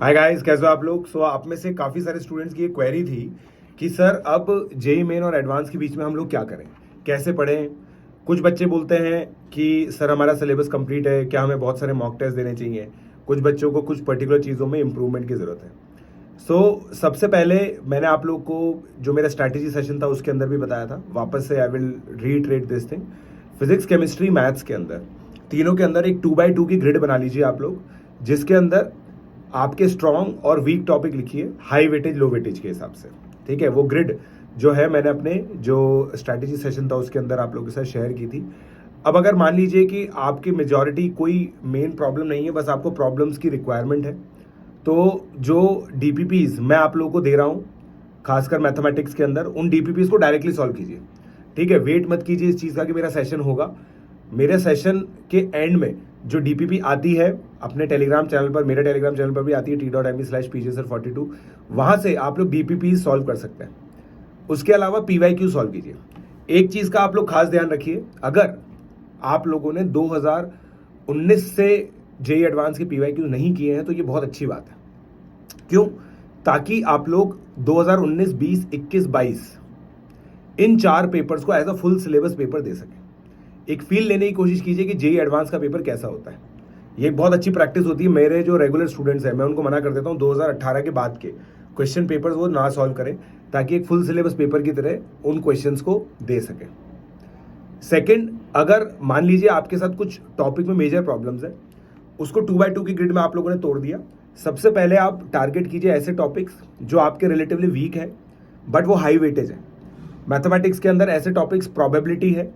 Hi guys, कैसे हो आप लोग। आप में से काफ़ी सारे स्टूडेंट्स की एक क्वेरी थी कि सर अब जेई मेन और एडवांस के बीच में हम लोग क्या करें, कैसे पढ़ें। कुछ बच्चे बोलते हैं कि सर हमारा सिलेबस कंप्लीट है, क्या हमें बहुत सारे मॉक टेस्ट देने चाहिए। कुछ बच्चों को कुछ पर्टिकुलर चीज़ों में इम्प्रूवमेंट की ज़रूरत है। सबसे पहले मैंने आप लोग को जो मेरा स्ट्रैटेजी सेशन था उसके अंदर भी बताया था, वापस से I will retreat this thing. Physics, chemistry, maths के अंदर तीनों के अंदर एक 2x2 की ग्रिड बना लीजिए आप लोग, जिसके अंदर आपके स्ट्रॉन्ग और वीक टॉपिक लिखिए हाई वेटेज लो वेटेज के हिसाब से। ठीक है, वो ग्रिड जो है मैंने अपने जो स्ट्रैटेजी सेशन था उसके अंदर आप लोगों के साथ शेयर की थी। अब अगर मान लीजिए कि आपकी मेजॉरिटी कोई मेन प्रॉब्लम नहीं है, बस आपको प्रॉब्लम्स की रिक्वायरमेंट है, तो जो डीपीपीज मैं आप लोगों को दे रहा हूँ खासकर मैथमेटिक्स के अंदर, उन डीपीपीज को डायरेक्टली सॉल्व कीजिए। ठीक है, वेट मत कीजिए इस चीज़ का कि मेरा सेशन होगा। मेरे सेशन के एंड में जो डीपीपी आती है अपने टेलीग्राम चैनल पर, मेरे टेलीग्राम चैनल पर भी आती है t.me/pjsir42, वहाँ से आप लोग डीपीपी सॉल्व कर सकते हैं। उसके अलावा पीवाईक्यू सॉल्व कीजिए। एक चीज़ का आप लोग खास ध्यान रखिए, अगर आप लोगों ने 2019 से जेई एडवांस के पीवाईक्यू नहीं किए हैं तो ये बहुत अच्छी बात है। क्यों? ताकि आप लोग 2019, 20, 21, 22 इन 4 पेपर्स को as a full syllabus paper दे सकें। एक फील लेने की कोशिश कीजिए कि जेई एडवांस का पेपर कैसा होता है। ये एक बहुत अच्छी प्रैक्टिस होती है। मेरे जो रेगुलर स्टूडेंट्स हैं मैं उनको मना कर देता हूँ 2018 के बाद के क्वेश्चन पेपर्स वो ना सॉल्व करें, ताकि एक फुल सिलेबस पेपर की तरह उन क्वेश्चंस को दे सकें। सेकंड, अगर मान लीजिए आपके साथ कुछ टॉपिक में मेजर प्रॉब्लम्स है, उसको 2x2 की ग्रिड में आप लोगों ने तोड़ दिया। सबसे पहले आप टारगेट कीजिए ऐसे टॉपिक्स जो आपके रिलेटिवली वीक है बट वो हाई वेटेज है। मैथमेटिक्स के अंदर ऐसे टॉपिक्स प्रोबेबिलिटी है,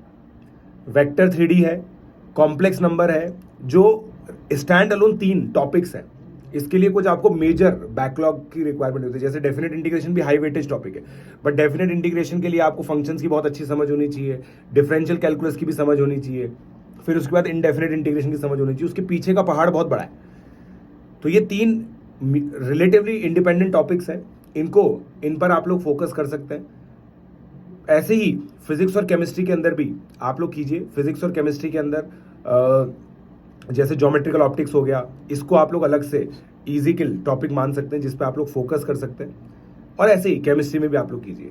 वेक्टर 3D है, कॉम्प्लेक्स नंबर है, जो स्टैंड अलोन 3 टॉपिक्स हैं। इसके लिए कुछ आपको मेजर बैकलॉग की रिक्वायरमेंट होती है। जैसे डेफिनेट इंटीग्रेशन भी हाई वेटेज टॉपिक है, बट डेफिनेट इंटीग्रेशन के लिए आपको फंक्शंस की बहुत अच्छी समझ होनी चाहिए, डिफरेंशियल कैलकुलस की भी समझ होनी चाहिए, फिर उसके बाद इनडेफिनेट इंटीग्रेशन की समझ होनी चाहिए। उसके पीछे का पहाड़ बहुत बड़ा है। तो ये 3 रिलेटिवली इंडिपेंडेंट टॉपिक्स हैं, इन पर आप लोग फोकस कर सकते हैं। ऐसे ही फिजिक्स और केमिस्ट्री के अंदर भी आप लोग कीजिए। फिजिक्स और केमिस्ट्री के अंदर जैसे ज्योमेट्रिकल ऑप्टिक्स हो गया, इसको आप लोग अलग से इजिकल टॉपिक मान सकते हैं, जिस पे आप लोग फोकस कर सकते हैं। और ऐसे ही केमिस्ट्री में भी आप लोग कीजिए।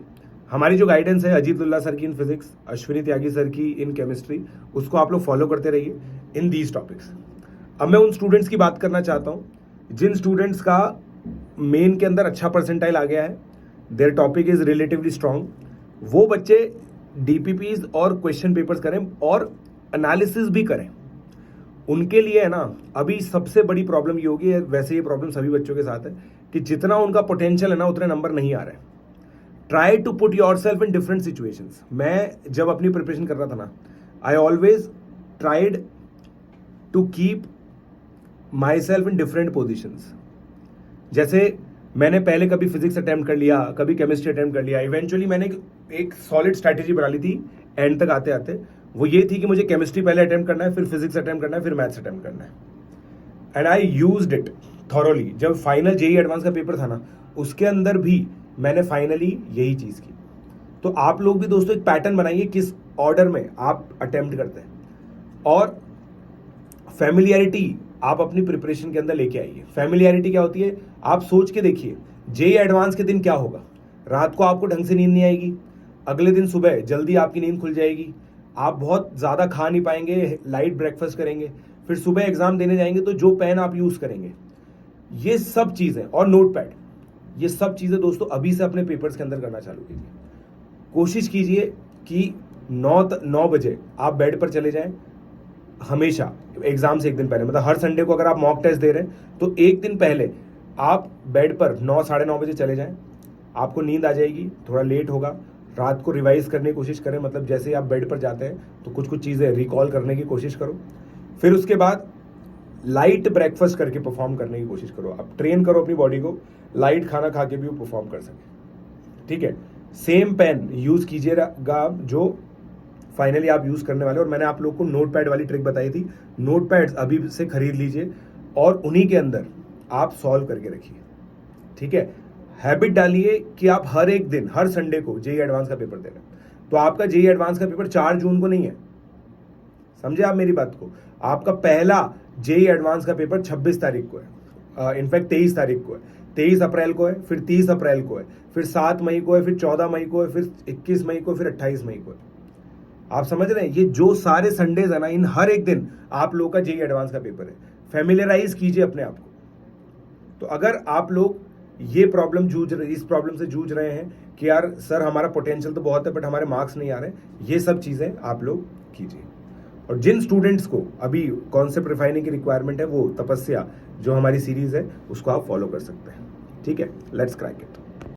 हमारी जो गाइडेंस है अजीतुल्ला सर की in physics, Ashwini Tyagi sir की इन केमिस्ट्री, उसको आप लोग फॉलो करते रहिए इन दीज टॉपिक्स। अब मैं उन स्टूडेंट्स की बात करना चाहता हूँ जिन स्टूडेंट्स का मेन के अंदर अच्छा परसेंटाइल आ गया है, there topic is relatively strong. वो बच्चे डीपीपीज और क्वेश्चन पेपर्स करें और एनालिसिस भी करें। उनके लिए है ना, अभी सबसे बड़ी प्रॉब्लम ये होगी, वैसे ये प्रॉब्लम सभी बच्चों के साथ है, कि जितना उनका पोटेंशियल है ना उतने नंबर नहीं आ रहे। Try to put yourself in different situations. मैं जब अपनी प्रिपरेशन कर रहा था ना, I always tried to keep myself in different positions. जैसे मैंने पहले कभी फिजिक्स अटेम्प्ट कर लिया, कभी केमिस्ट्री अटेम्प्ट कर लिया। इवेंचुअली मैंने एक सॉलिड स्ट्रैटेजी बना ली थी एंड तक आते आते। वो ये थी कि मुझे केमिस्ट्री पहले अटेम्प्ट करना है, फिर फिजिक्स अटेम्प्ट करना है, फिर मैथ्स अटेम्प्ट करना है। And I used it thoroughly. जब फाइनल जेई एडवांस का पेपर था ना, उसके अंदर भी मैंने फाइनली यही चीज़ की। तो आप लोग भी दोस्तों एक पैटर्न बनाइए किस ऑर्डर में आप अटेम्प्ट करते हैं, और फैमिलियरिटी आप अपनी प्रिपरेशन के अंदर लेके आइए। फैमिलियरिटी क्या होती है, आप सोच के देखिए जेई एडवांस के दिन क्या होगा। रात को आपको ढंग से नींद नहीं आएगी, अगले दिन सुबह जल्दी आपकी नींद खुल जाएगी, आप बहुत ज़्यादा खा नहीं पाएंगे, लाइट ब्रेकफास्ट करेंगे, फिर सुबह एग्जाम देने जाएंगे तो जो पेन आप यूज़ करेंगे, ये सब चीज़ें, और नोट पैड, ये सब चीज़ें दोस्तों अभी से अपने पेपर्स के अंदर करना चालू कीजिए। कोशिश कीजिए कि 9 बजे आप बेड पर चले जाएं, हमेशा एग्जाम से एक दिन पहले। मतलब हर संडे को अगर आप मॉक टेस्ट दे रहे हैं तो एक दिन पहले आप बेड पर 9, साढ़े 9 बजे चले जाएं। आपको नींद आ जाएगी, थोड़ा लेट होगा। रात को रिवाइज करने की कोशिश करें, मतलब जैसे ही आप बेड पर जाते हैं तो कुछ कुछ चीज़ें रिकॉल करने की कोशिश करो। फिर उसके बाद लाइट ब्रेकफास्ट करके परफॉर्म करने की कोशिश करो। आप ट्रेन करो अपनी बॉडी को लाइट खाना खा के भी वो परफॉर्म कर सके। ठीक है, सेम पेन यूज़ कीजिएगा जो फाइनली आप यूज़ करने वाले। और मैंने आप लोग को नोट पैड वाली ट्रिक बताई थी, नोट पैड्स अभी से खरीद लीजिए और उन्हीं के अंदर आप सॉल्व करके रखिए। ठीक है, हैबिट डालिए कि आप हर एक दिन, हर संडे को जेई एडवांस का पेपर दे रहे हैं। तो आपका जेई एडवांस का पेपर 4 जून को नहीं है, समझे आप मेरी बात को। आपका पहला जेई एडवांस का पेपर 26 तारीख को है। इनफैक्ट 23 तारीख को है, 23 अप्रैल को है, फिर 30 अप्रैल को है, फिर 7 मई को है, फिर 14 मई को है, फिर 21 मई को, फिर 28 मई को है। आप समझ रहे हैं, ये जो सारे संडेज है ना, इन हर एक दिन आप लोगों का जेईई एडवांस का पेपर है। फैमिलियराइज कीजिए अपने आप को। तो अगर आप लोग इस प्रॉब्लम से जूझ रहे हैं कि यार सर हमारा पोटेंशियल तो बहुत है बट हमारे मार्क्स नहीं आ रहे, ये सब चीज़ें आप लोग कीजिए। और जिन स्टूडेंट्स को अभी कॉन्सेप्ट रिफाइनिंग की रिक्वायरमेंट है, वो तपस्या जो हमारी सीरीज है उसको आप फॉलो कर सकते हैं। ठीक है, लेट्स क्रैक इट।